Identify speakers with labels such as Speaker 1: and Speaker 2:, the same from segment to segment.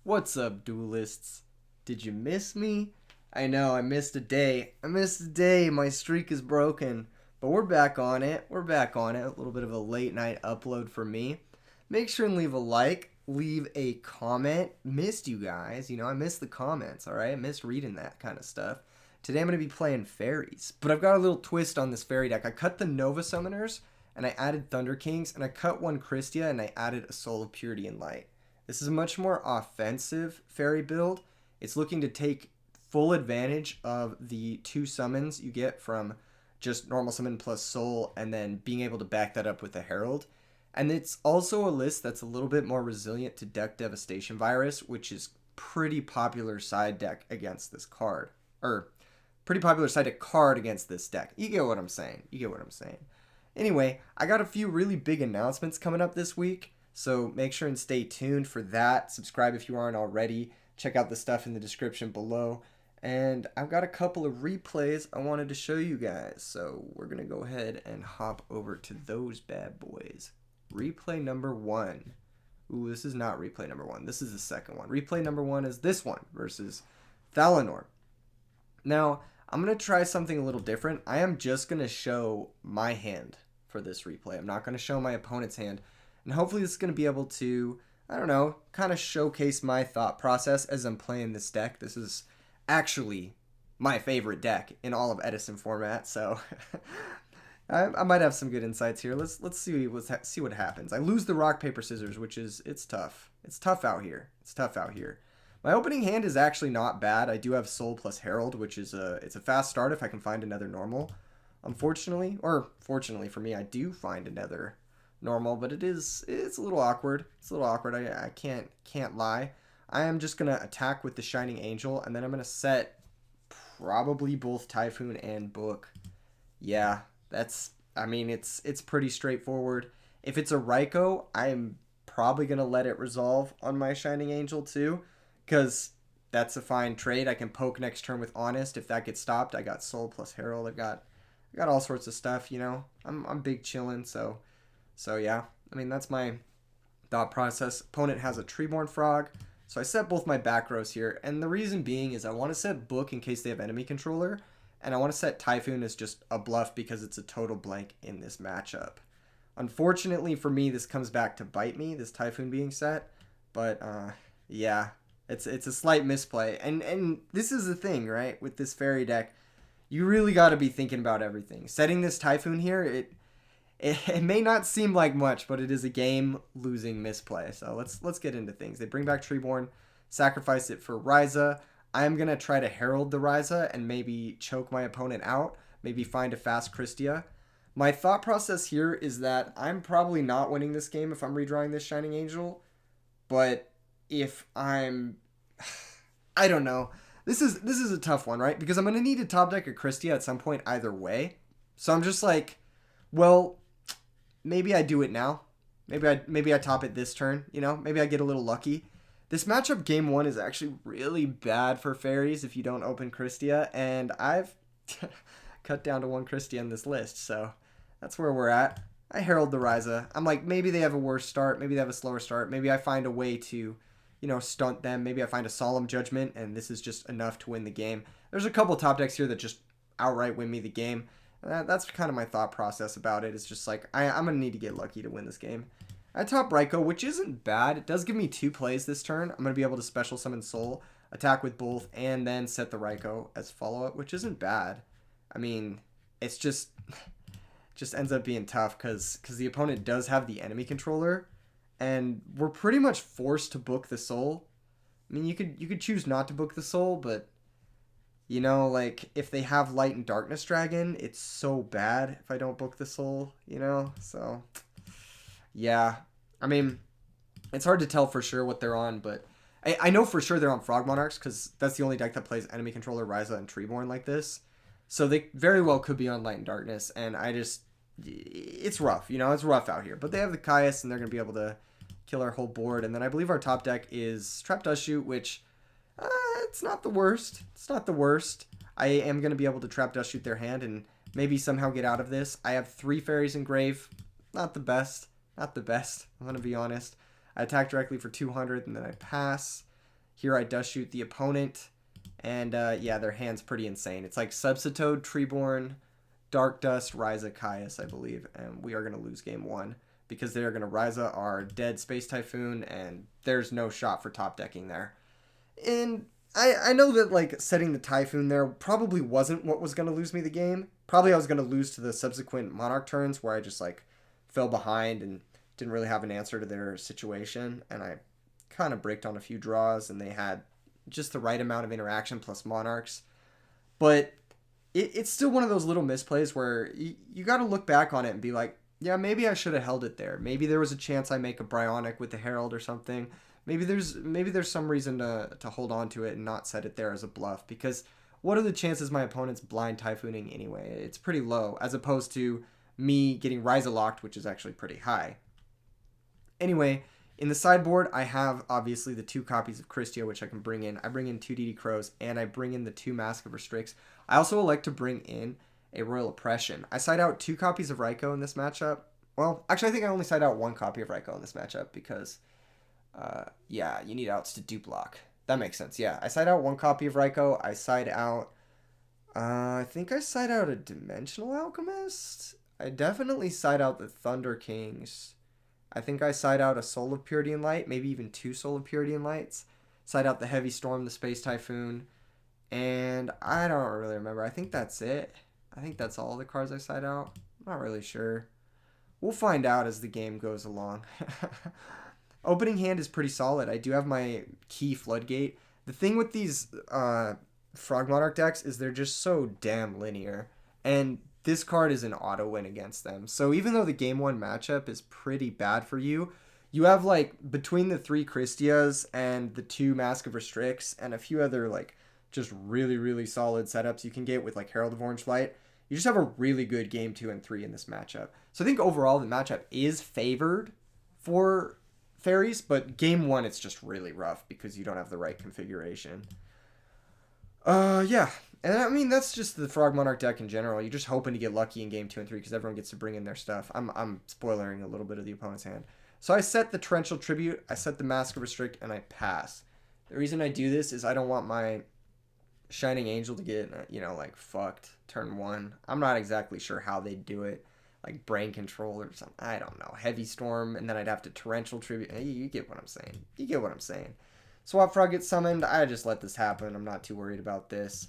Speaker 1: What's up, duelists? Did you miss me? I know, I missed a day. My streak is broken. But we're back on it. A little bit of a late night upload for me. Make sure and leave a like. Leave a comment. Missed you guys. I missed the comments, alright? I missed reading that kind of stuff. Today I'm going to be playing fairies. But I've got a little twist on this fairy deck. I cut the Nova Summoners, and I added Thunder Kings, and I cut one Christia, and I added a Soul of Purity and Light. This is a much more offensive fairy build. It's looking to take full advantage of the two summons you get from just normal summon plus soul, and then being able to back that up with a herald. And it's also a list that's a little bit more resilient to deck devastation virus, which is pretty popular side deck against this card. Or pretty popular side deck card against this deck. You get what I'm saying. Anyway, I got a few really big announcements coming up this week. So make sure and stay tuned for that. Subscribe if you aren't already. Check out the stuff in the description below. And I've got a couple of replays I wanted to show you guys. So we're going to go ahead and hop over to those bad boys. Replay number 1. Ooh, this is not replay number 1. This is the second one. Replay number 1 is this one versus Thalanor. Now, I'm going to try something a little different. I am just going to show my hand for this replay. I'm not going to show my opponent's hand. And hopefully this is going to be able to, I don't know, kind of showcase my thought process as I'm playing this deck. This is actually my favorite deck in all of Edison format, so I might have some good insights here. Let's see what happens. I lose the rock, paper, scissors, which is, it's tough. It's tough out here. My opening hand is actually not bad. I do have Soul plus Herald, which is it's a fast start if I can find another normal. Unfortunately, or fortunately for me, I do find another normal, but it's a little awkward. I can't lie. I am just gonna attack with the Shining Angel, and then I'm gonna set probably both Typhoon and Book. Yeah, it's pretty straightforward. If it's a Raikou, I'm probably gonna let it resolve on my Shining Angel too, because that's a fine trade. I can poke next turn with Honest. If that gets stopped, I got Soul plus Herald. I got all sorts of stuff. I'm big chillin', So yeah, that's my thought process. Opponent has a Treeborn Frog, so I set both my back rows here. And the reason being is I want to set Book in case they have enemy controller, and I want to set Typhoon as just a bluff because it's a total blank in this matchup. Unfortunately for me, this comes back to bite me, this Typhoon being set. But yeah, it's a slight misplay. And this is the thing, right? With this fairy deck, you really got to be thinking about everything. Setting this Typhoon here, it may not seem like much, but it is a game-losing misplay. So let's get into things. They bring back Treeborn, sacrifice it for Ryza. I'm going to try to Herald the Ryza and maybe choke my opponent out, maybe find a fast Christia. My thought process here is that I'm probably not winning this game if I'm redrawing this Shining Angel, but if I'm... I don't know. This is a tough one, right? Because I'm going to need to top deck a Christia at some point either way. So I'm just like, well... maybe I do it now. Maybe I top it this turn, Maybe I get a little lucky. This matchup game 1 is actually really bad for fairies if you don't open Christia, and I've cut down to one Christia in this list, so that's where we're at. I Herald the Ryza. I'm like, maybe they have a worse start, maybe they have a slower start, maybe I find a way to, stunt them, maybe I find a Solemn Judgment, and this is just enough to win the game. There's a couple top decks here that just outright win me the game. That's kind of my thought process about it. It's just like, I'm going to need to get lucky to win this game. I top Raikou, which isn't bad. It does give me 2 plays this turn. I'm going to be able to special summon Soul, attack with both, and then set the Raikou as follow-up, which isn't bad. It's just ends up being tough because the opponent does have the enemy controller, and we're pretty much forced to book the Soul. You could choose not to book the Soul, but... if they have Light and Darkness Dragon, it's so bad if I don't book the Soul, So, yeah. It's hard to tell for sure what they're on, but I know for sure they're on Frog Monarchs because that's the only deck that plays Enemy Controller, Ryza, and Treeborn like this. So they very well could be on Light and Darkness, and it's rough, it's rough out here. But they have the Caius, and they're going to be able to kill our whole board. And then I believe our top deck is Trap Dust Shoot, which... it's not the worst. I am going to be able to Trap Dust Shoot their hand and maybe somehow get out of this. I have 3 fairies in grave. Not the best. I'm going to be honest. I attack directly for 200 and then I pass. Here I dust shoot the opponent, and yeah, their hand's pretty insane. It's like Subsitode, Treeborn, Dark Dust, Ryza, Caius, I believe, and we are going to lose game 1 because they're going to Ryza our dead Space Typhoon, and there's no shot for top decking there. And I know that like setting the Typhoon there probably wasn't what was going to lose me the game. Probably I was going to lose to the subsequent Monarch turns where I just like fell behind and didn't really have an answer to their situation, and I kind of bricked on a few draws, and they had just the right amount of interaction plus Monarchs. But it's still one of those little misplays where you got to look back on it and be like, yeah, maybe I should have held it there. Maybe there was a chance I make a Bryonic with the Herald or something. Maybe there's some reason to hold on to it and not set it there as a bluff, because what are the chances my opponent's blind Typhooning anyway? It's pretty low, as opposed to me getting Ryza locked, which is actually pretty high. Anyway, in the sideboard, I have obviously the 2 copies of Christia, which I can bring in. I bring in 2 DD Crows, and I bring in the 2 Mask of Restricts. I also elect to bring in a Royal Oppression. I side out 2 copies of Raikou in this matchup. Well, actually, I think I only side out 1 copy of Raikou in this matchup because, yeah, you need outs to dupe block. That makes sense, yeah. I side out 1 copy of Raikou. I side out, I think I side out a Dimensional Alchemist. I definitely side out the Thunder Kings. I think I side out a Soul of Purity and Light, maybe even 2 Soul of Purity and Lights. Side out the Heavy Storm, the Space Typhoon, and I don't really remember. I think that's it. I think that's all the cards I side out. I'm not really sure. We'll find out as the game goes along. Opening hand is pretty solid. I do have my key Floodgate. The thing with these Frog Monarch decks is they're just so damn linear, and this card is an auto win against them. So even though the game 1 matchup is pretty bad for you, you have like between the 3 Christias and the 2 Mask of Restricts and a few other like just really, really solid setups you can get with like Herald of Orange Light. You just have a really good game 2 and 3 in this matchup. So I think overall the matchup is favored for fairies, but game 1 it's just really rough because you don't have the right configuration. Yeah. And I mean, that's just the Frog Monarch deck in general. You're just hoping to get lucky in game 2 and 3 because everyone gets to bring in their stuff. I'm spoiling a little bit of the opponent's hand. So I set the Torrential Tribute, I set the Mask of Restrict, and I pass. The reason I do this is I don't want my Shining Angel to get, like fucked turn 1. I'm not exactly sure how they do it. Like Brain Control or something. I don't know. Heavy Storm, and then I'd have to Torrential Tribute. Hey, you get what I'm saying. You get what I'm saying. Swap Frog gets summoned. I just let this happen. I'm not too worried about this.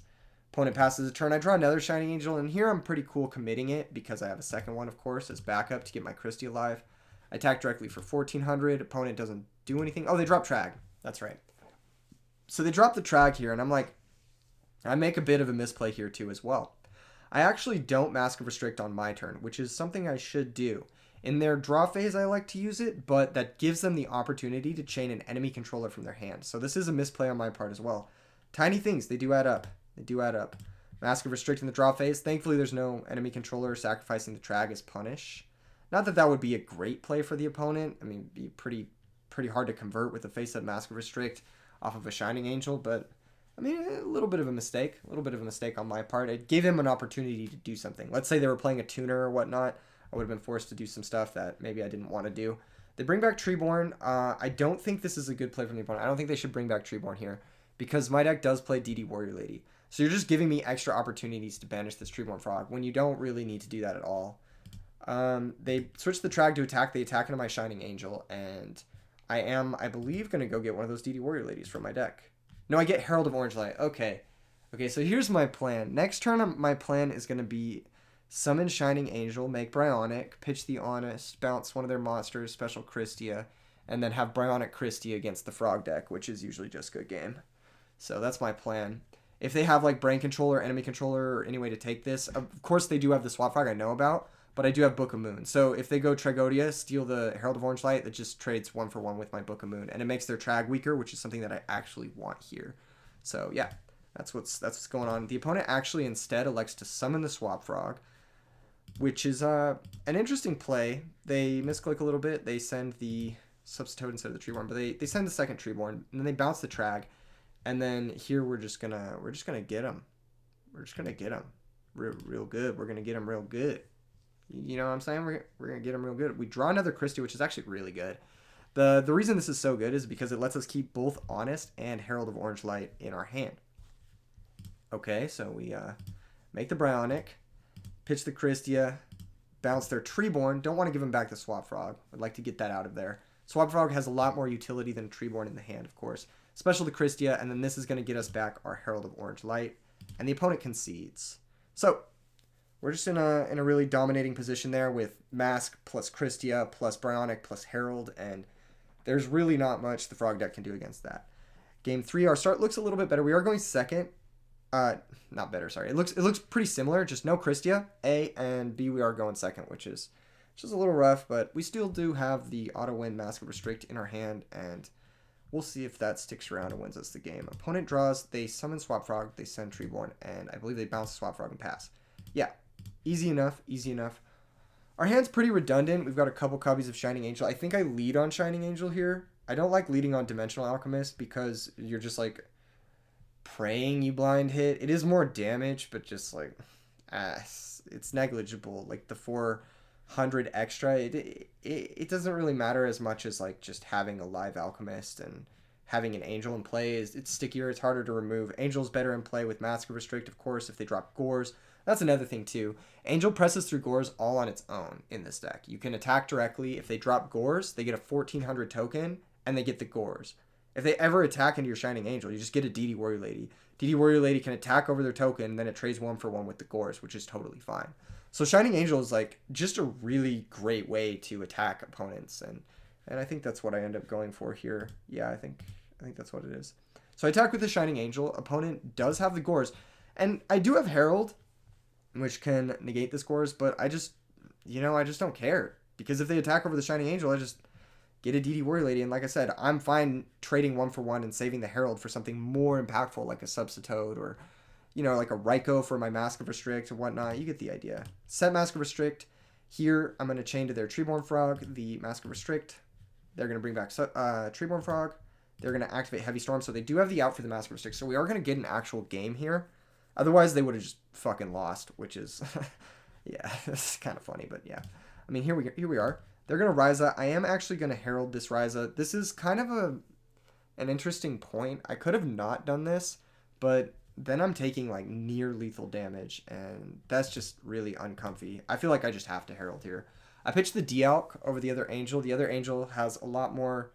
Speaker 1: Opponent passes a turn. I draw another Shining Angel, and here I'm pretty cool committing it because I have a second one, of course, as backup to get my Christie alive. I attack directly for 1,400. Opponent doesn't do anything. Oh, they drop Trag. That's right. So they drop the Trag here, and I'm like, I make a bit of a misplay here too as well. I actually don't Mask of Restrict on my turn, which is something I should do. In their draw phase, I like to use it, but that gives them the opportunity to chain an enemy controller from their hand. So this is a misplay on my part as well. Tiny things, they do add up. They do add up. Mask of Restrict in the draw phase. Thankfully, there's no enemy controller. Sacrificing the Trag is punish. Not that that would be a great play for the opponent. I mean, it'd be pretty hard to convert with a face-up Mask of Restrict off of a Shining Angel, but I mean, a little bit of a mistake. A little bit of a mistake on my part. It gave him an opportunity to do something. Let's say they were playing a tuner or whatnot. I would have been forced to do some stuff that maybe I didn't want to do. They bring back Treeborn. I don't think this is a good play from the opponent. I don't think they should bring back Treeborn here because my deck does play DD Warrior Lady. So you're just giving me extra opportunities to banish this Treeborn Frog when you don't really need to do that at all. They switch the Trag to attack. They attack into my Shining Angel, and I am, I believe, going to go get one of those DD Warrior Ladies from my deck. No, I get Herald of Orange Light. Okay, so here's my plan. Next turn, my plan is going to be summon Shining Angel, make Bryonic, pitch the Honest, bounce one of their monsters, special Christia, and then have Bryonic Christia against the Frog deck, which is usually just good game. So that's my plan. If they have like Brain Controller, Enemy Controller, or any way to take this, of course they do have the Swap Frog I know about, but I do have Book of Moon. So if they go Tragodia, steal the Herald of Orange Light, that just trades 1-for-1 with my Book of Moon, and it makes their Trag weaker, which is something that I actually want here. So yeah, that's what's going on. The opponent actually instead elects to summon the Swap Frog, which is an interesting play. They misclick a little bit. They send the Subsitode instead of the Treeborn, but they send the second Treeborn, and then they bounce the Trag, and then here we're just gonna get them. We're just gonna get them real good. We're gonna get them real good. You know what I'm saying? We're gonna get them real good. We draw another Christie, which is actually really good. The reason this is so good is because it lets us keep both Honest and Herald of Orange Light in our hand. Okay, so we make the Bryonic, pitch the Christia, bounce their Treeborn. Don't want to give him back the Swap Frog. I'd like to get that out of there. Swap Frog has a lot more utility than Treeborn in the hand, of course. Special the Christia, and then this is going to get us back our Herald of Orange Light, and the opponent concedes. So we're just in a really dominating position there with Mask plus Christia plus Bryonic plus Herald, and there's really not much the Frog deck can do against that. Game 3, our start looks a little bit better. We are going second. Not better, sorry. It looks pretty similar, just no Christia. A, and B, we are going second, which is just a little rough, but we still do have the auto-win Mask of Restrict in our hand, and we'll see if that sticks around and wins us the game. Opponent draws, they summon Swap Frog, they send Treeborn, and I believe they bounce Swap Frog and pass. Yeah, easy enough, easy enough. Our hand's pretty redundant. We've got a couple copies of Shining Angel. I think I lead on Shining Angel here. I don't like leading on Dimensional Alchemist because you're just like praying you blind hit. It is more damage, but just like it's negligible. Like the 400 extra, it doesn't really matter as much as like just having a live Alchemist, and having an Angel in play it's stickier, it's harder to remove. Angel's better in play with Mask of Restrict, of course, if they drop Gores. That's another thing too. Angel presses through Gores all on its own in this deck. You can attack directly. If they drop Gores, they get a 1400 token and they get the Gores. If they ever attack into your Shining Angel, you just get a DD Warrior Lady. DD Warrior Lady can attack over their token, and then it trades 1-for-1 with the Gores, which is totally fine. So Shining Angel is like just a really great way to attack opponents, and I think that's what I end up going for here. Yeah, I think that's what it is. So I attack with the Shining Angel. Opponent does have the Gores, and I do have Herald, which can negate the Gores, but I just don't care, because if they attack over the Shining Angel, I just get a DD Warrior Lady, and like I said, I'm fine trading 1-for-1 and saving the Herald for something more impactful, like a Substitoad, or like a Raikou for my Mask of Restrict and whatnot. You get the idea. Set Mask of Restrict. Here, I'm going to chain to their Treeborn Frog the Mask of Restrict. They're going to bring back Treeborn Frog. They're going to activate Heavy Storm, so they do have the out for the Mask of Restrict, so we are going to get an actual game here. Otherwise, they would have just fucking lost, which is, yeah, it's kind of funny, but yeah. I mean, here we are. They're going to Ryza. I am actually going to Herald this Ryza. This is kind of an interesting point. I could have not done this, but then I'm taking like near lethal damage, and that's just really uncomfy. I feel like I just have to Herald here. I pitched the Dialk over the other Angel. The other Angel has a lot more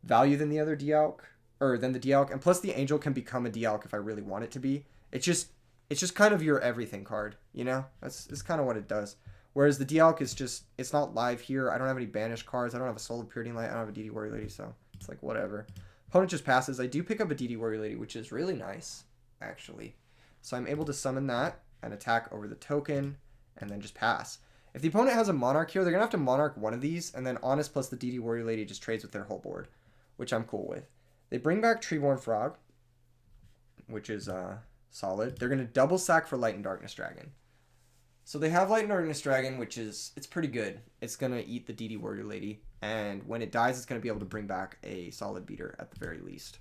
Speaker 1: value than the other Dialk, or than the Dialk, and plus the Angel can become a Dialk if I really want it to be. It's just kind of your everything card, That's kind of what it does. Whereas the Dialk is just, it's not live here. I don't have any banished cards. I don't have a Soul of Purity Light. I don't have a DD Warrior Lady, so it's like whatever. Opponent just passes. I do pick up a DD Warrior Lady, which is really nice, actually. So I'm able to summon that and attack over the token and then just pass. If the opponent has a Monarch here, they're going to have to Monarch one of these, and then Honest plus the DD Warrior Lady just trades with their whole board, which I'm cool with. They bring back Treeborn Frog, which is solid. They're going to double sack for Light and Darkness Dragon. So they have Light and Darkness Dragon, which is, it's pretty good. It's going to eat the DD Warrior Lady, and when it dies, it's going to be able to bring back a solid beater at the very least.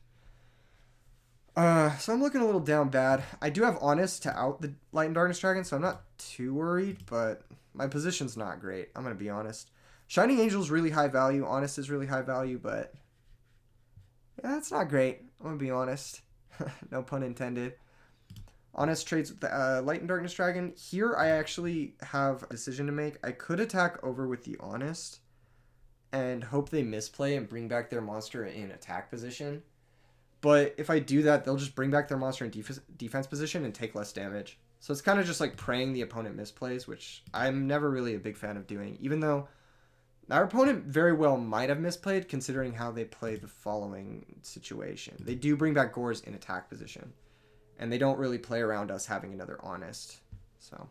Speaker 1: So I'm looking a little down bad. I do have Honest to out the Light and Darkness Dragon, so I'm not too worried, but my position's not great. I'm going to be honest. Shining Angel is really high value. Honest is really high value, but yeah, it's not great. I'm going to be honest. No pun intended. Honest trades with the Light and Darkness Dragon. Here, I actually have a decision to make. I could attack over with the Honest and hope they misplay and bring back their monster in attack position. But if I do that, they'll just bring back their monster in defense position and take less damage. So it's kind of just like praying the opponent misplays, which I'm never really a big fan of doing, even though our opponent very well might have misplayed considering how they play the following situation. They do bring back Gores in attack position, and they don't really play around us having another Honest. So,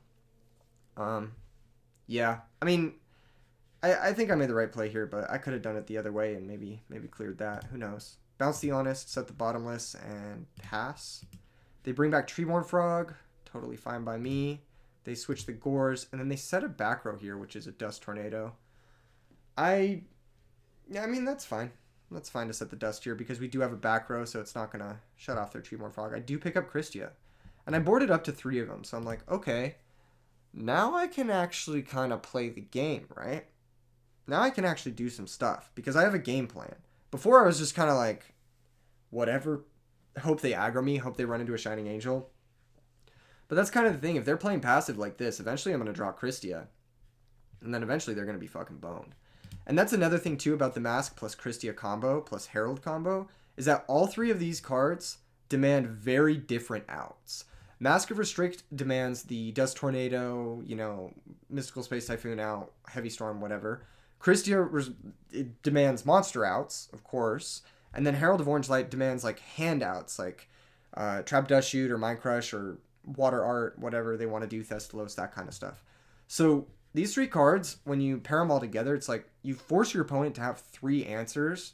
Speaker 1: yeah. I mean, I think I made the right play here, but I could have done it the other way and maybe cleared that. Who knows? Bounce the Honest, set the Bottomless, and pass. They bring back Treeborn Frog. Totally fine by me. They switch the Gores, and then they set a back row here, which is a Dust Tornado. I mean, that's fine. That's fine to set the Dust here because we do have a back row, so it's not going to shut off their Treeborn Frog. I do pick up Christia, and I boarded up to 3 of them, so I'm like, okay, now I can actually kind of play the game, right? now I can actually do some stuff because I have a game plan. Before I was just kind of like, whatever, hope they aggro me, hope they run into a Shining Angel. But that's kind of the thing. If they're playing passive like this, eventually I'm going to draw Christia. And then eventually they're going to be fucking boned. And that's another thing too about the Mask plus Christia combo plus Herald combo, is that all three of these cards demand very different outs. Mask of Restrict demands the Dust Tornado, Mystical Space Typhoon out, Heavy Storm, whatever. Christia it demands monster outs, of course. And then Herald of Orange Light demands like handouts, like Trap Dust Shoot or Mind Crush or Water Art, whatever they want to do, Thestalos, that kind of stuff. So these three cards, when you pair them all together, it's like you force your opponent to have three answers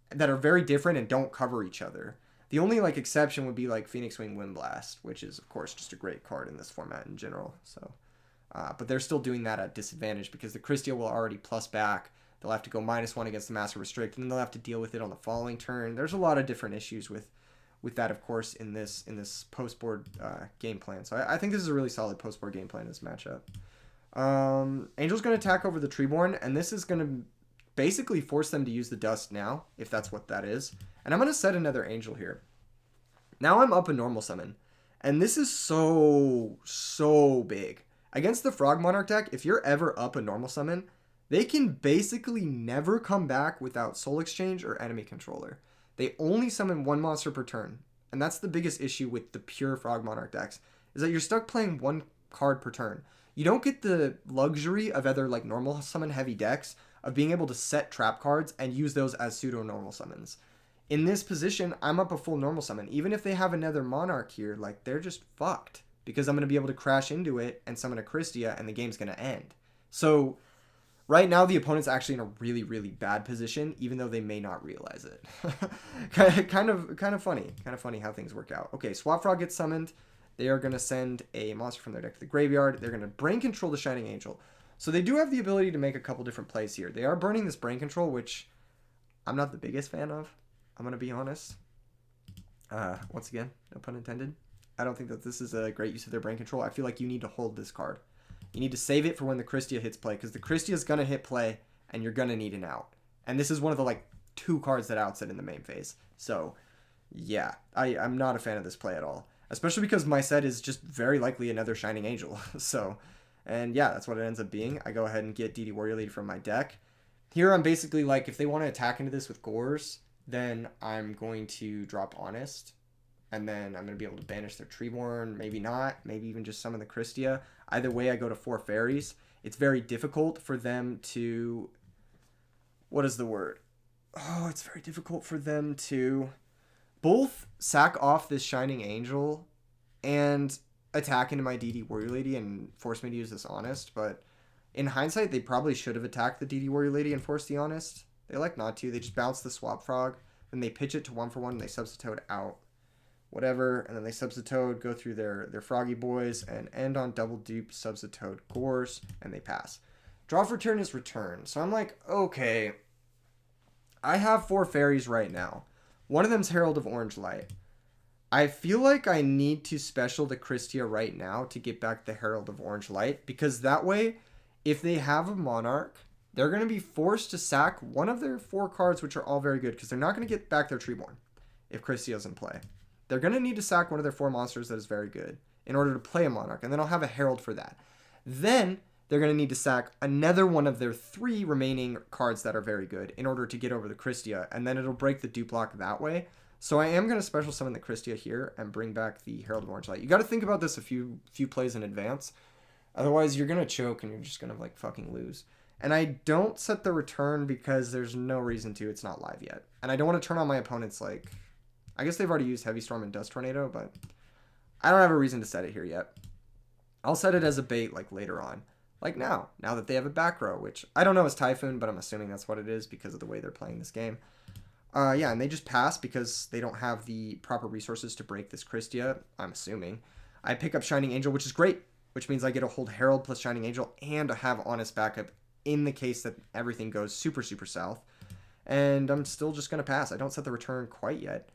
Speaker 1: that are very different and don't cover each other. The only like exception would be like Phoenix Wing Wind Blast, which is of course just a great card in this format in general. So, but they're still doing that at disadvantage because the Christia will already plus back. They'll have to go -1 against the Master Restrict, and then they'll have to deal with it on the following turn. There's a lot of different issues with that, of course, in this post board game plan. So I think this is a really solid post board game plan in this matchup. Angel's going to attack over the Treeborn, and this is going to basically force them to use the Dust now, if that's what that is. And I'm going to set another Angel here. Now I'm up a normal summon, and this is so big. Against the Frog Monarch deck, if you're ever up a normal summon, they can basically never come back without Soul Exchange or Enemy Controller. They only summon one monster per turn, and that's the biggest issue with the pure Frog Monarch decks, is that you're stuck playing one card per turn. You don't get the luxury of other like normal summon heavy decks of being able to set trap cards and use those as pseudo normal summons. In this position, I'm up a full normal summon. Even if they have another Monarch here, like they're just fucked because I'm going to be able to crash into it and summon a Christia and the game's going to end. So right now the opponent's actually in a really bad position, even though they may not realize it. kind of funny how things work out. Okay, Swap Frog gets summoned. They are going to send a monster from their deck to the graveyard. They're going to Brain Control the Shining Angel. So they do have the ability to make a couple different plays here. They are burning this Brain Control, which I'm not the biggest fan of. I'm going to be honest. Once again, no pun intended. I don't think that this is a great use of their Brain Control. I feel like you need to hold this card. You need to save it for when the Christia hits play, because the Christia is going to hit play, and you're going to need an out. And this is one of the like 2 cards that outs it in the main phase. So, yeah, I'm not a fan of this play at all. Especially because my set is just very likely another Shining Angel. So, and yeah, that's what it ends up being. I go ahead and get DD Warrior Lady from my deck. Here I'm basically like, if they want to attack into this with Gores, then I'm going to drop Honest. And then I'm going to be able to banish their Treeborn. Maybe not. Maybe even just summon the Christia. Either way, I go to 4 fairies. It's very difficult for them to... What is the word? Oh, it's very difficult for them to both sack off this Shining Angel and attack into my DD Warrior Lady and force me to use this Honest. But in hindsight, they probably should have attacked the DD Warrior Lady and forced the Honest. They like not to. They just bounce the Swap Frog. Then they pitch it to 1-for-1 and they Substitute out. Whatever, and then they Substitute, go through their Froggy Boys, and end on double dupe Substitute Gores, and they pass. Draw for turn is return. So I'm like, okay, I have 4 fairies right now. One of them's Herald of Orange Light. I feel like I need to special the Christia right now to get back the Herald of Orange Light, because that way, if they have a Monarch, they're going to be forced to sack one of their 4 cards, which are all very good, because they're not going to get back their Treeborn if Christia's in play. They're going to need to sack one of their 4 monsters that is very good in order to play a Monarch, and then I'll have a Herald for that. Then they're going to need to sack another one of their 3 remaining cards that are very good in order to get over the Christia, and then it'll break the dupe block that way. So I am going to special summon the Christia here and bring back the Herald of Orange Light. You got to think about this a few plays in advance. Otherwise, you're going to choke and you're just going to like fucking lose. And I don't set the return because there's no reason to. It's not live yet. And I don't want to turn on my opponent's like... I guess they've already used Heavy Storm and Dust Tornado, but I don't have a reason to set it here yet. I'll set it as a bait like later on. Like now that they have a back row, which I don't know is Typhoon, but I'm assuming that's what it is because of the way they're playing this game. Yeah, and they just pass because they don't have the proper resources to break this Christia, I'm assuming. I pick up Shining Angel, which is great, which means I get to hold Herald plus Shining Angel and have Honest backup in the case that everything goes super south. And I'm still just going to pass. I don't set the return quite yet.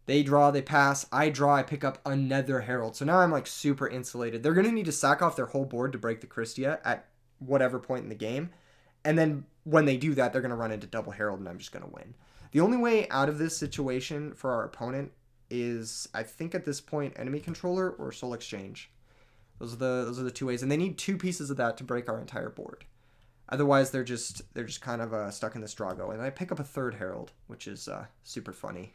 Speaker 1: They draw, they pass, I draw, I pick up another Herald. So now I'm like super insulated. They're going to need to sack off their whole board to break the Christia at whatever point in the game. And then when they do that, they're going to run into double herald, and I'm just going to win. The only way out of this situation for our opponent is, I think at this point, enemy controller or soul exchange. Those are the two ways, and they need 2 pieces of that to break our entire board. Otherwise, they're just kind of stuck in this Drago. And I pick up a 3rd herald, which is super funny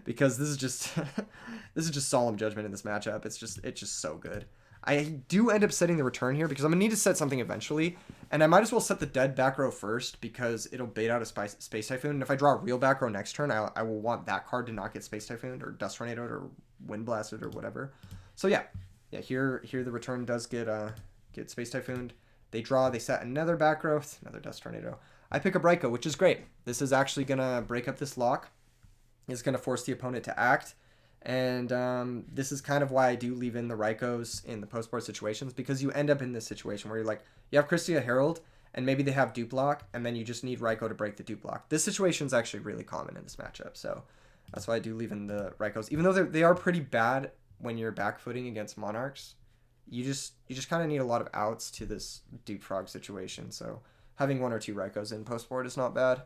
Speaker 1: because this is just solemn judgment in this matchup. It's just so good. I do end up setting the return here because I'm gonna need to set something eventually, and I might as well set the dead back row first because it'll bait out a Space Typhoon. And if I draw a real back row next turn, I will want that card to not get Space Typhooned or Dust Tornadoed or Wind Blasted or whatever. So yeah, here the return does get Space Typhooned. They draw, they set another back row, another Dust Tornado. I pick up Raikou, which is great. This is actually gonna break up this lock. It's gonna force the opponent to act. And this is kind of why I do leave in the Raikous in the post-board situations, because you end up in this situation where you're like, you have Christia Herald, and maybe they have dupe lock, and then you just need Raikou to break the dupe lock. This situation is actually really common in this matchup, so that's why I do leave in the Raikous. Even though they are pretty bad when you're back-footing against Monarchs, you just kind of need a lot of outs to this dupe frog situation, so having 1 or 2 Raikous in post-board is not bad.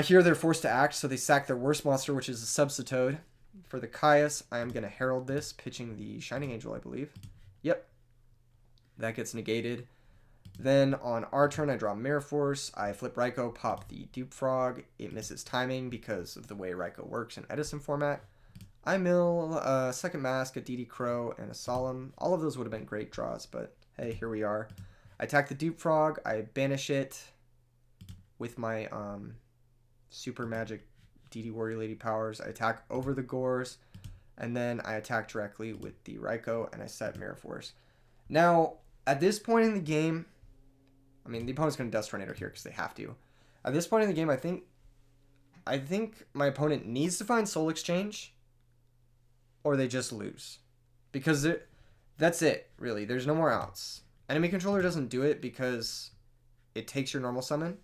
Speaker 1: Here they're forced to act, so they sack their worst monster, which is a Substitoad. For the Caius, I am going to herald this, pitching the Shining Angel, I believe. Yep. That gets negated. Then on our turn, I draw Mirror Force. I flip Raikou, pop the Dupe Frog. It misses timing because of the way Raikou works in Edison format. I mill a Second Mask, a DD Crow, and a Solemn. All of those would have been great draws, but hey, here we are. I attack the Dupe Frog. I banish it with my Super Magic DD Warrior Lady powers. I attack over the Gores, and then I attack directly with the Raikou, and I set Mirror Force. Now, at this point in the game, I mean, the opponent's going to Dust Tornado here because they have to. At this point in the game, I think my opponent needs to find Soul Exchange, or they just lose. Because that's it, really. There's no more outs. Enemy Controller doesn't do it because it takes your normal summon,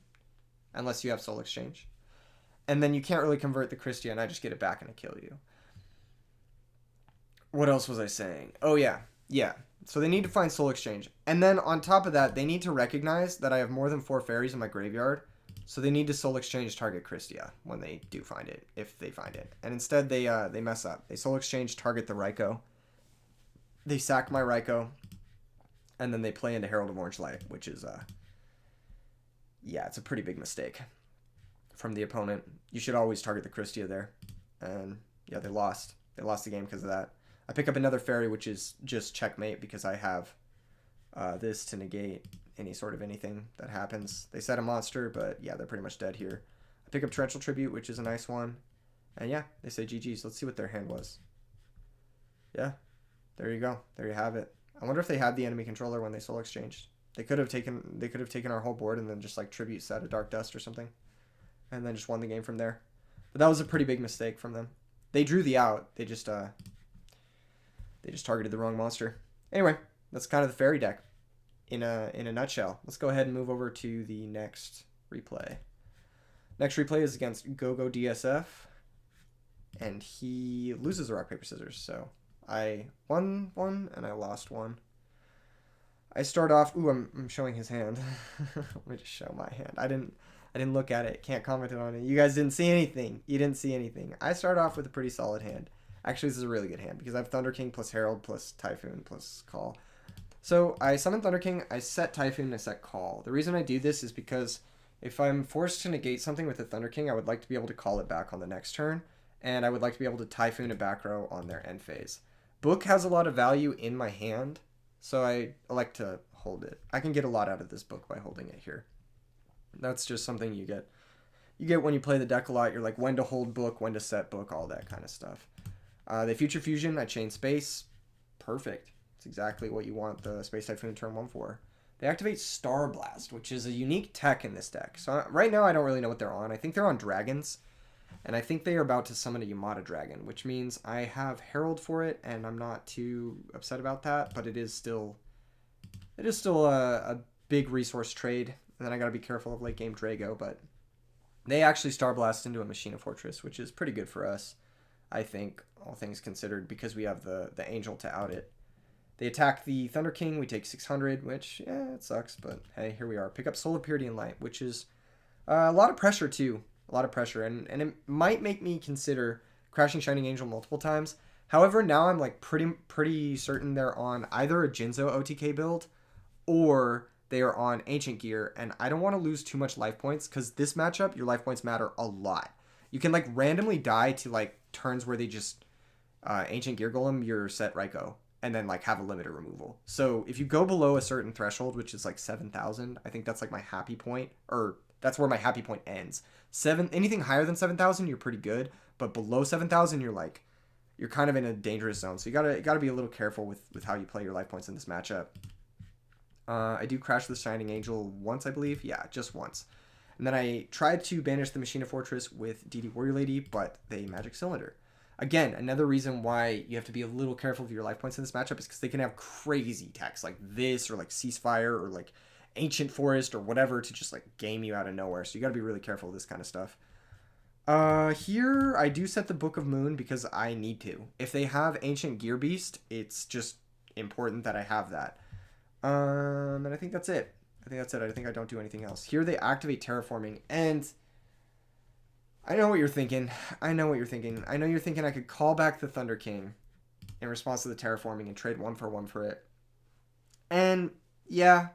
Speaker 1: unless you have Soul Exchange. And then you can't really convert the Christia, and I just get it back and I kill you. What else was I saying? Oh, yeah. So they need to find Soul Exchange. And then on top of that, they need to recognize that I have more than 4 fairies in my graveyard. So they need to Soul Exchange target Christia when they do find it, if they find it. And instead, they mess up. They Soul Exchange target the Raikou. They sack my Raikou. And then they play into Herald of Orange Light, which is, it's a pretty big mistake from the opponent. You should always target the Christia there. And yeah, they lost. They lost the game because of that. I pick up another fairy, which is just checkmate because I have this to negate any sort of anything that happens. They set a monster, but yeah, they're pretty much dead here. I pick up Torrential Tribute, which is a nice one. And yeah, they say GG's. Let's see what their hand was. Yeah, there you go. There you have it. I wonder if they had the enemy controller when they Soul Exchanged. They could have taken our whole board and then just like tribute set a Dark Dust or something, and then just won the game from there. But that was a pretty big mistake from them. They drew the out. They just targeted the wrong monster. Anyway, that's kind of the fairy deck in a nutshell. Let's go ahead and move over to the next replay. Next replay is against GoGo DSF, and he loses a rock paper scissors. So I won one and I lost one. I start off. Ooh, I'm showing his hand. Let me just show my hand. I didn't look at it. Can't comment on it. You guys didn't see anything. You didn't see anything. I start off with a pretty solid hand. Actually, this is a really good hand because I have Thunder King plus Herald plus Typhoon plus Call. So I summon Thunder King, I set Typhoon, I set Call. The reason I do this is because if I'm forced to negate something with the Thunder King, I would like to be able to call it back on the next turn, and I would like to be able to Typhoon a back row on their end phase. Book has a lot of value in my hand, so I like to hold it. I can get a lot out of this book by holding it here. That's just something you get. You get when you play the deck a lot. You're like when to hold book, when to set book, all that kind of stuff. The Future Fusion, I chain space. Perfect. It's exactly what you want the Space Typhoon turn 1 for. They activate Star Blast, which is a unique tech in this deck. So right now I don't really know what they're on. I think they're on dragons. And I think they are about to summon a Yamada dragon, which means I have Herald for it, and I'm not too upset about that, but it is still a big resource trade. And then I gotta be careful of late game Drago, but they actually Star Blast into a Machina Fortress, which is pretty good for us, I think, all things considered, because we have the Angel to out it. They attack the Thunder King. We take 600, which, yeah, it sucks. But hey, here we are. Pick up Soul of Purity and Light, which is a lot of pressure, too. A lot of pressure. And it might make me consider crashing Shining Angel multiple times. However, now I'm like pretty certain they're on either a Jinzo OTK build or they are on Ancient Gear. And I don't want to lose too much life points because this matchup, your life points matter a lot. You can like randomly die to like turns where they just Ancient Gear Golem your set Raikou and then like have a limiter removal. So if you go below a certain threshold, which is like 7,000, I think that's like my happy point, or that's where my happy point ends. Anything higher than 7,000, you're pretty good, but below 7,000, you're kind of in a dangerous zone. So you gotta be a little careful with how you play your life points in this matchup. I do crash the Shining Angel once, I believe. Yeah, just once. And then I tried to banish the Machina Fortress with DD Warrior Lady, but they Magic Cylinder. Again, another reason why you have to be a little careful of your life points in this matchup is because they can have crazy techs like this or like Ceasefire or like Ancient Forest or whatever to just like game you out of nowhere. So you got to be really careful of this kind of stuff. Here I do set the Book of Moon because I need to. If they have Ancient Gear Beast, it's just important that I have that. And I think that's it. I think I don't do anything else. Here they activate Terraforming, and I know what you're thinking. I know you're thinking I could call back the Thunder King in response to the Terraforming and trade 1-for-1 for it. And yeah,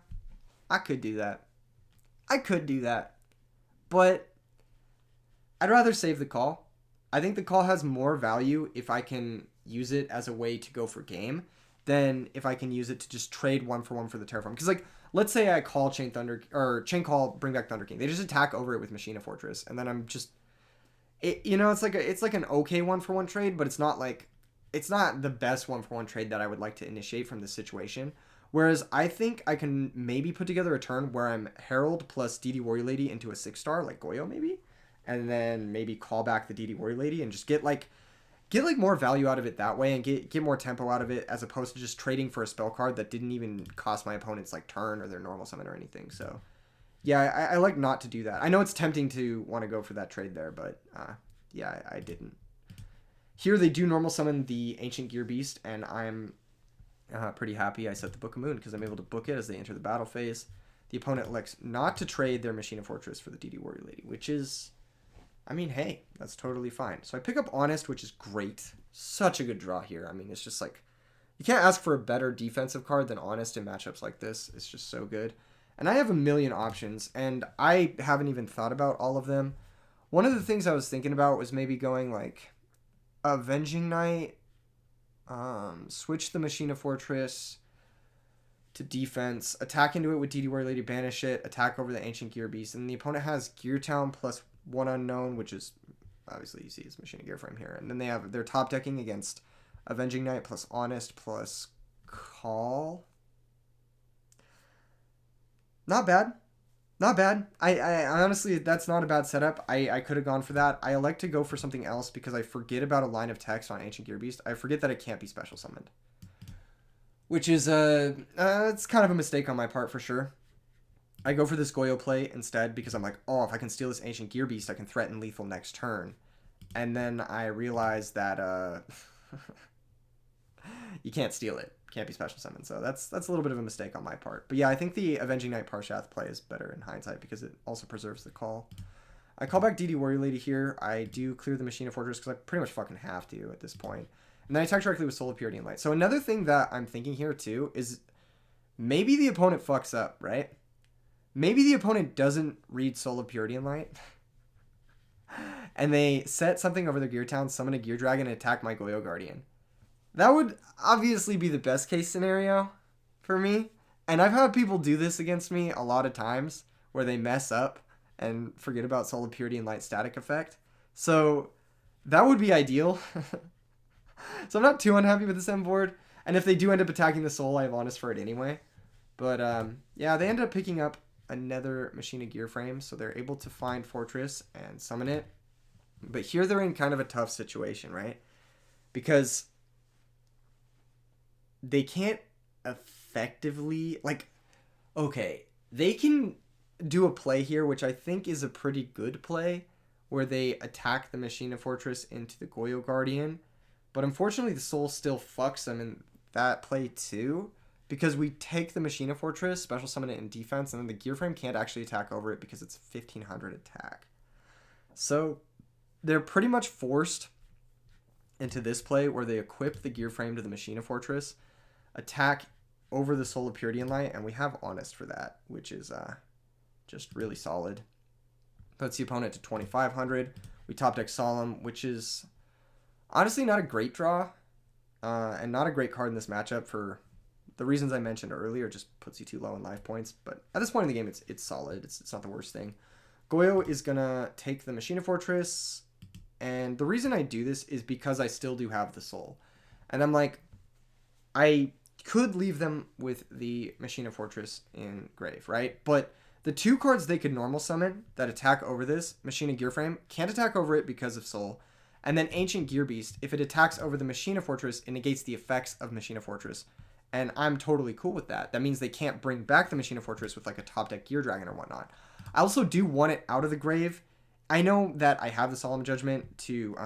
Speaker 1: I could do that. But I'd rather save the call. I think the call has more value if I can use it as a way to go for game than if I can use it to just trade 1-for-1 for the Terraform. Because like, let's say I call Chain Call, bring back Thunder King. They just attack over it with Machina Fortress, and then I'm just, it's like an okay 1-for-1 trade, but it's not the best 1-for-1 trade that I would like to initiate from this situation. Whereas I think I can maybe put together a turn where I'm Herald plus DD Warrior Lady into a 6-star, like Yugioh maybe, and then maybe call back the DD Warrior Lady and just get more value out of it that way and get more tempo out of it as opposed to just trading for a spell card that didn't even cost my opponent's like turn or their normal summon or anything. So yeah, I like not to do that. I know it's tempting to want to go for that trade there, but yeah, I didn't. Here they do normal summon the Ancient Gear Beast, and I'm pretty happy I set the Book of Moon because I'm able to book it as they enter the battle phase. The opponent elects not to trade their Machina Fortress for the DD Warrior Lady, which is, I mean, hey, that's totally fine. So I pick up Honest, which is great. Such a good draw here. I mean, it's just like, you can't ask for a better defensive card than Honest in matchups like this. It's just so good. And I have a million options, and I haven't even thought about all of them. One of the things I was thinking about was maybe going like Avenging Knight, switch the Machina Fortress to defense, attack into it with DD Warrior Lady, banish it, attack over the Ancient Gear Beast, and the opponent has Gear Town plus 1 unknown, which is obviously you see his Machina Gear frame here, and then they have their top decking against Avenging Knight plus Honest plus Call. Not bad. I honestly, that's not a bad setup. I could have gone for that. I like to go for something else because I forget about a line of text on Ancient Gear Beast. I forget that it can't be special summoned, which is it's kind of a mistake on my part for sure. I go for this Yugioh play instead because I'm like, oh, if I can steal this Ancient Gear Beast, I can threaten lethal next turn. And then I realize that you can't steal it. Can't be special summoned. So that's a little bit of a mistake on my part. But yeah, I think the Avenging Knight Parshath play is better in hindsight because it also preserves the call. I call back DD Warrior Lady here. I do clear the Machina Fortress because I pretty much fucking have to at this point. And then I attack directly with Soul of Purity and Light. So another thing that I'm thinking here too is maybe the opponent fucks up, right? Maybe the opponent doesn't read Soul of Purity and Light. And they set something over their Gear Town, summon a Gear Dragon, and attack my Yugioh Guardian. That would obviously be the best case scenario for me. And I've had people do this against me a lot of times where they mess up and forget about Soul of Purity and Light static effect. So that would be ideal. So I'm not too unhappy with this end board. And if they do end up attacking the Soul, I have Honest for it anyway. But yeah, they end up picking up another Machina Gear frame. So they're able to find Fortress and summon it. But here they're in kind of a tough situation, right? Because they can't effectively, like, okay, they can do a play here, which I think is a pretty good play, where they attack the Machina Fortress into the Yugioh Guardian. But unfortunately, the Soul still fucks them, and that play too, because we take the Machina Fortress, special summon it in defense, and then the Gear Frame can't actually attack over it because it's 1500 attack. So they're pretty much forced into this play where they equip the Gear Frame to the Machina Fortress, attack over the Soul of Purity and Light, and we have Honest for that, which is just really solid. Puts the opponent to 2500. We top deck Solemn, which is honestly not a great draw, and not a great card in this matchup for the reasons I mentioned earlier. Just puts you too low in life points, but at this point in the game, it's solid. It's not the worst thing. Yugioh is gonna take the Machina Fortress, and the reason I do this is because I still do have the Soul, and I'm like, I could leave them with the Machina Fortress in grave, right? But the two cards they could normal summon that attack over this, Machina Gear Frame, can't attack over it because of Soul. And then Ancient Gear Beast, if it attacks over the Machina Fortress, it negates the effects of Machina Fortress. And I'm totally cool with that. That means they can't bring back the Machina Fortress with like a top deck Gear Dragon or whatnot. I also do want it out of the grave. I know that I have the Solemn Judgment to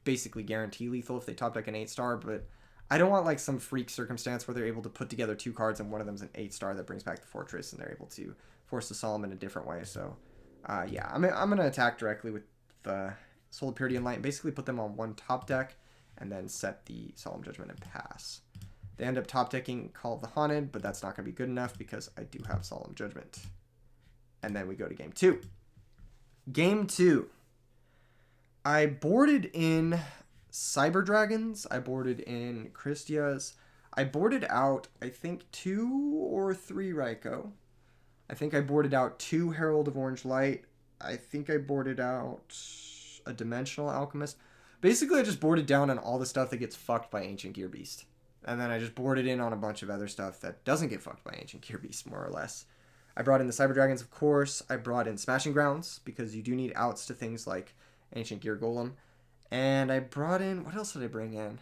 Speaker 1: basically guarantee lethal if they top deck an 8-star, but I don't want like some freak circumstance where they're able to put together two cards and one of them's an 8-star that brings back the Fortress and they're able to force the Solemn in a different way. So yeah, I'm going to attack directly with the Soul of Purity and Light and basically put them on one top deck and then set the Solemn Judgment and pass. They end up top decking Call of the Haunted, but that's not going to be good enough because I do have Solemn Judgment. And then we go to game 2. Game 2. I boarded in Cyber Dragons. I boarded in Christias. I boarded out, I think, 2 or 3 Raikou. I think I boarded out 2 Herald of Orange Light. I think I boarded out a Dimensional Alchemist. Basically, I just boarded down on all the stuff that gets fucked by Ancient Gear Beast. And then I just boarded in on a bunch of other stuff that doesn't get fucked by Ancient Gear Beast, more or less. I brought in the Cyber Dragons, of course. I brought in Smashing Grounds, because you do need outs to things like Ancient Gear Golem. And I brought in... What else did I bring in?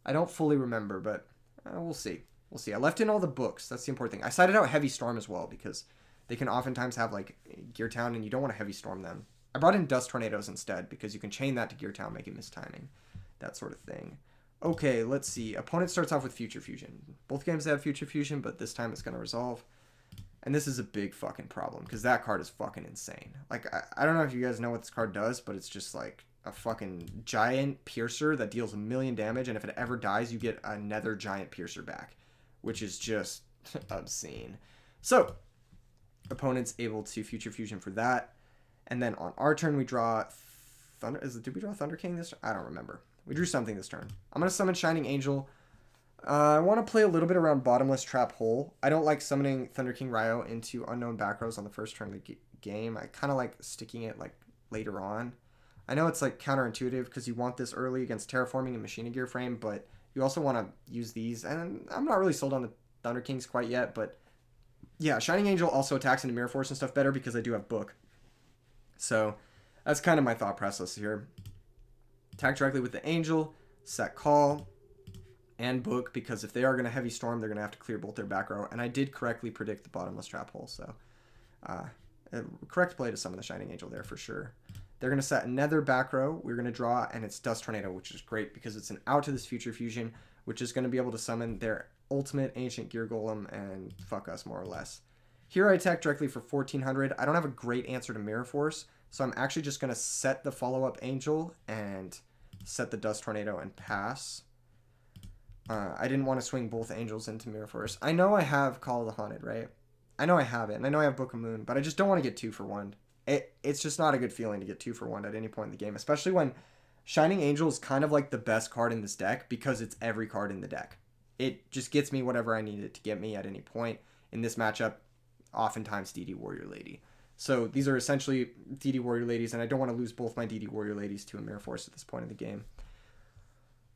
Speaker 1: I don't fully remember, but we'll see. We'll see. I left in all the books. That's the important thing. I sided out Heavy Storm as well, because they can oftentimes have, like, Gear Town, and you don't want to Heavy Storm them. I brought in Dust Tornadoes instead, because you can chain that to Gear Town, make it miss timing. That sort of thing. Okay, let's see. Opponent starts off with Future Fusion. Both games have Future Fusion, but this time it's going to resolve. And this is a big fucking problem, because that card is fucking insane. Like, I don't know if you guys know what this card does, but it's just, like, a fucking giant piercer that deals 1,000,000 damage, and if it ever dies, you get another giant piercer back, which is just obscene. So, opponent's able to Future Fusion for that. And then on our turn, we draw Thunder... Did we draw Thunder King this turn? I don't remember. We drew something this turn. I'm going to summon Shining Angel. I want to play a little bit around Bottomless Trap Hole. I don't like summoning Thunder King Ryo into unknown back rows on the first turn of the game. I kind of like sticking it like later on. I know it's like counterintuitive because you want this early against Terraforming and Machina Gear Frame, but you also want to use these. And I'm not really sold on the Thunder Kings quite yet, but yeah, Shining Angel also attacks into Mirror Force and stuff better because I do have Book. So that's kind of my thought process here. Attack directly with the Angel, set Call, and Book, because if they are going to Heavy Storm, they're going to have to clear both their back row. And I did correctly predict the Bottomless Trap Hole, so correct play to summon the Shining Angel there for sure. They're going to set another back row. We're going to draw, and it's Dust Tornado, which is great because it's an out to this Future Fusion, which is going to be able to summon their ultimate Ancient Gear Golem and fuck us more or less. Here I attack directly for 1400. I don't have a great answer to Mirror Force, so I'm actually just going to set the follow-up Angel and set the Dust Tornado and pass. I didn't want to swing both Angels into Mirror Force. I know I have Call of the Haunted, right? I know I have it, and I know I have Book of Moon, but I just don't want to get 2 for 1. It's just not a good feeling to get 2 for 1 at any point in the game, especially when Shining Angel is kind of like the best card in this deck because it's every card in the deck. It just gets me whatever I need it to get me at any point. In this matchup, oftentimes DD Warrior Lady. So these are essentially DD Warrior Ladies, and I don't want to lose both my DD Warrior Ladies to a Mirror Force at this point in the game.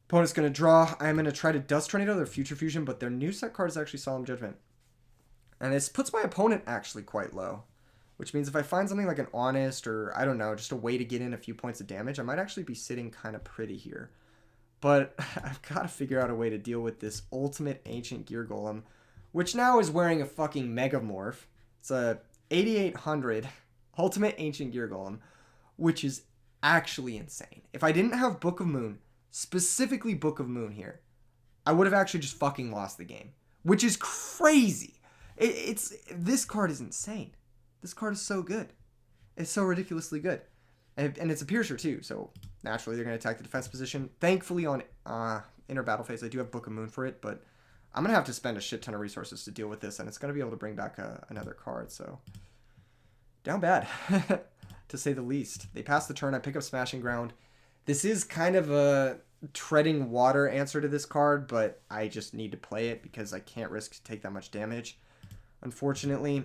Speaker 1: Opponent's going to draw. I'm going to try to Dust Tornado their Future Fusion, but their new set card is actually Solemn Judgment. And this puts my opponent actually quite low, which means if I find something like an Honest or, I don't know, just a way to get in a few points of damage, I might actually be sitting kind of pretty here. But I've got to figure out a way to deal with this ultimate Ancient Gear Golem, which now is wearing a fucking Megamorph. It's a 8800 Ultimate Ancient Gear Golem, which is actually insane. If I didn't have Book of Moon, specifically Book of Moon here, I would have actually just fucking lost the game, which is crazy. This card is insane. This card is so good. It's so ridiculously good. And it's a piercer too, so naturally they're going to attack the defense position. Thankfully on inner battle phase, I do have Book of Moon for it, but I'm going to have to spend a shit ton of resources to deal with this, and it's going to be able to bring back another card, so down bad, to say the least. They pass the turn, I pick up Smashing Ground. This is kind of a treading water answer to this card, but I just need to play it because I can't risk to take that much damage. Unfortunately,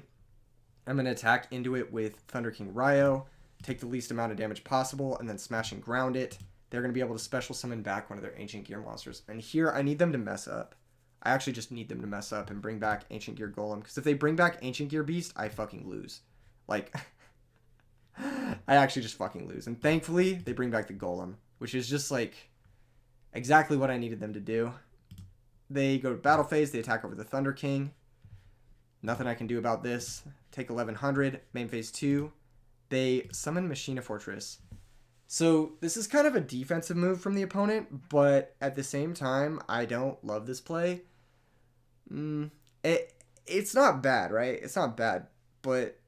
Speaker 1: I'm going to attack into it with Thunder King Ryo, take the least amount of damage possible, and then Smashing Ground it. They're going to be able to special summon back one of their Ancient Gear monsters. And here, I need them to mess up. I actually just need them to mess up and bring back Ancient Gear Golem. Because if they bring back Ancient Gear Beast, I fucking lose. Like, I actually just fucking lose. And thankfully, they bring back the Golem, which is just, like, exactly what I needed them to do. They go to battle phase. They attack over the Thunder King. Nothing I can do about this. Take 1100. Main phase 2. They summon Machina Fortress. So this is kind of a defensive move from the opponent, but at the same time, I don't love this play. It's not bad, right? It's not bad, but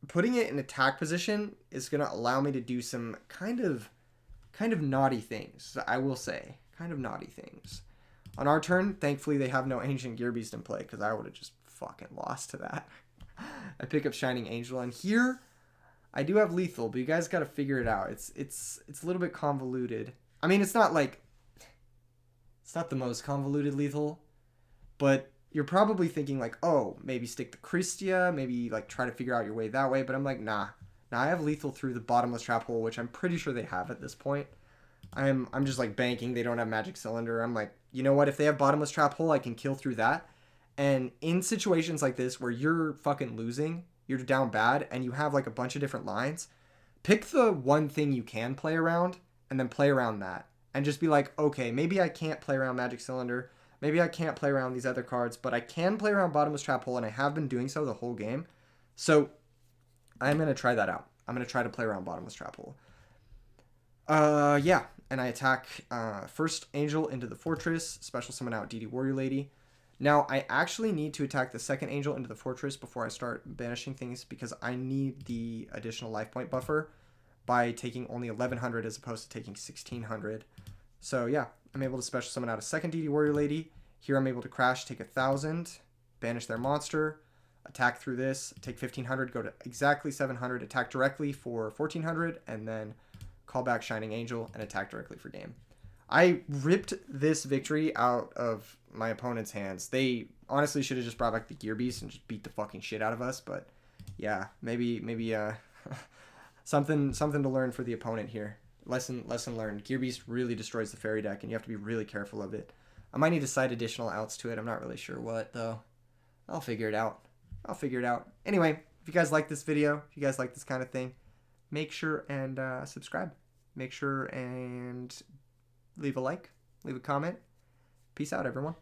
Speaker 1: putting it in attack position is going to allow me to do some kind of naughty things, I will say. Kind of naughty things. On our turn, thankfully they have no Ancient Gear Beast in play, because I would have just fucking lost to that. I pick up Shining Angel, and here I do have lethal, but you guys got to figure it out. It's a little bit convoluted. I mean, it's not the most convoluted lethal, but you're probably thinking like, oh, maybe stick the Christia, maybe like try to figure out your way that way. But I'm like, nah. I have lethal through the bottomless trap hole, which I'm pretty sure they have at this point. I'm just like banking they don't have magic cylinder. I'm like, you know what? If they have bottomless trap hole, I can kill through that. And in situations like this where you're fucking losing, you're down bad, and you have like a bunch of different lines, pick the one thing you can play around and then play around that. And just be like, okay, maybe I can't play around Magic Cylinder. Maybe I can't play around these other cards, but I can play around Bottomless Trap Hole, and I have been doing so the whole game. So I'm going to try that out. I'm going to try to play around Bottomless Trap Hole. Yeah, and I attack first Angel into the Fortress, special summon out DD Warrior Lady. Now, I actually need to attack the second Angel into the Fortress before I start banishing things because I need the additional life point buffer by taking only 1100 as opposed to taking 1600. So, yeah, I'm able to special summon out a second DD Warrior Lady. Here I'm able to crash, take 1000, banish their monster, attack through this, take 1500, go to exactly 700, attack directly for 1400, and then call back Shining Angel and attack directly for game. I ripped this victory out of my opponent's hands. They honestly should have just brought back the Gear Beast and just beat the fucking shit out of us. But yeah, maybe something to learn for the opponent here. Lesson learned. Gear Beast really destroys the fairy deck, and you have to be really careful of it. I might need to side additional outs to it. I'm not really sure what though. I'll figure it out. Anyway, if you guys like this video, if you guys like this kind of thing, make sure and subscribe. Make sure and leave a like, leave a comment. Peace out, everyone.